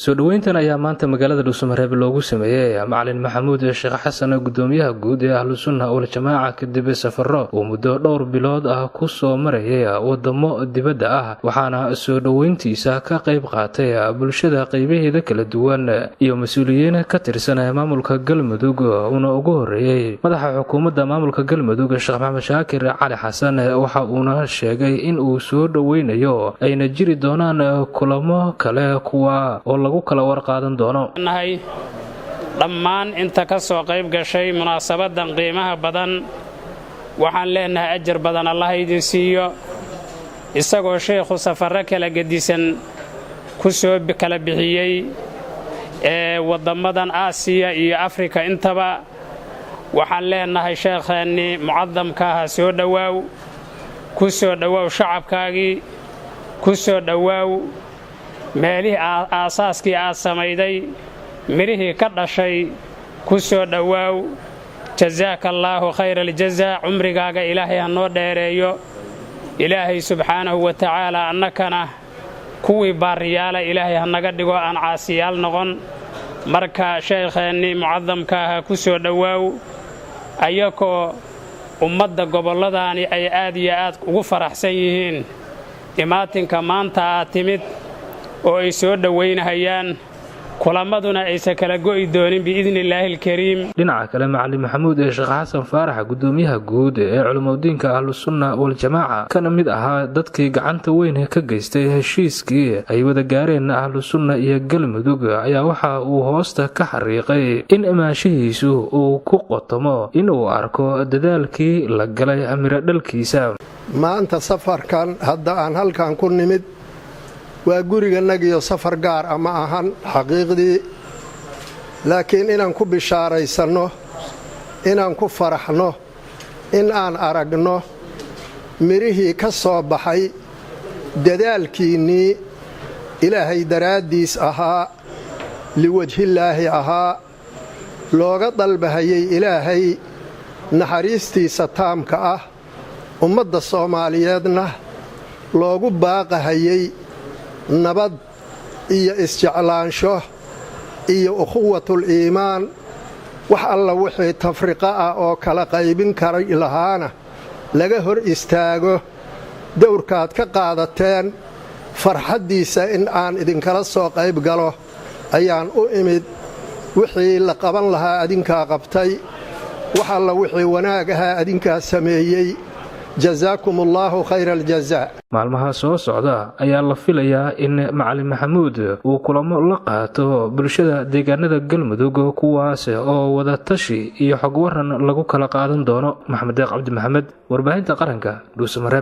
soo dhaweyntan ayaa maanta magaalada Dhuusamareeb loogu sameeyay Macalin Maxamuud Sheekh Xasan gudoomiyaha guud ee Ahlus Sunnah wal Jamaaca kadib safarro oo muddo dhowr bilood ah ku soo marayay wadamo dibadda ah waxaana soo dhaweyntiisa ka qayb qaatay bulshada qaybaheeda kala duwan iyo mas'uuliyiin ka tirsan maamulka Galmudug una ugu horeeyay madaxa xukuumadda maamulka Galmudug Sheekh Maxamed Shaakir Cali Xasan waxa uuna sheegay in uu soo dhaweynayo ayna jiri doonaan kulamo kale kuwa oo lagu kala warqaadan doono dhammaan inta ka soo qayb gashay munaasabadan qiimaha badan waxaan leenahay ajar badan Allah idin siiyo isagoo sheekhu safarro kala gedisan ku soo kala bixiyay wadamadan Aasiya iyo Afrika intaba waxaan leenahay sheekhaani mucadamka ah soo dhawaaw ku soo dhawaaw shacabkaagii ku soo dhawaaw meelihii aasaaskii aad samayday mirihii ka dhashay ku soo dhawaaw jazaakallaahu khayral jazaa umrigaaga ilaahay ha noo dheereeyo ilaahay subxaanahu wa tacaala annakana kuwii baariyaala ilaahay ha naga dhigo aan caasiyaal noqon marka sheekhaani mucadamka ah ku soo dhawaaw ayakoo ummadda gobolladani ay aad iyo aad ugu faraxsan yihiin imaatinka maanta aad timid oo ay soo dhaweynayaan kulamaduna aysan kala go'i doonin biidnillaahi alkariim dhinaca kale Macalin Maxamuud Sheekh Xasan Faarax gudoomiyaha guud ee culimadiinka Ahlus Sunnah wal Jamaaca kana mid ahaa dadkii gacanta weyn ka geystay heshiiskii ay wada gaareen Ahlus Sunnah iyo Galmudug ayaa waxa uu hoosta ka xariiqay in imaashihiisu uu ku qotomo in uu arko dadaalkii la galay amira dhalkiisa maanta safarkan hadda aan halkan ku nimid waa guriganagiyo safar gaar ama ahan xaqiiqdii laakiin inaan ku bishaaraysanno inaan ku faraxno in aan aragno mirihii ka soo baxay dadaalkiinnii ilaahay daraaddiis ahaa liwajhillaahi ahaa looga dalbahayay ilaahay naxariistiisa taamka ah ummadda Soomaaliyeedna loogu baaqahayay nabad iyo isjeclaansho iyo ukhuwatul iimaan wax alla wixii tafriqa ah oo kala qaybin kara lahaana laga hor istaago dowrkaad ka qaadateen farxaddiisa in aan idinkala soo qayb galo ayaan u imid wixii la qaban lahaa adinkaa qabtay wax alla wixii wanaag ahaa adinkaa sameeyey jazaakumullahu khayral jazaa maalmaha soo socda ayaa la filayaa in Macalin Maxamuud uu kulamo la qaato bulshada deegaanada Galmudug kuwaas oo wada tashi iyo xog waran lagu kala qaadan doono Maxamed Cabdi Maxamed warbaahinta qaranka Dhuusamareeb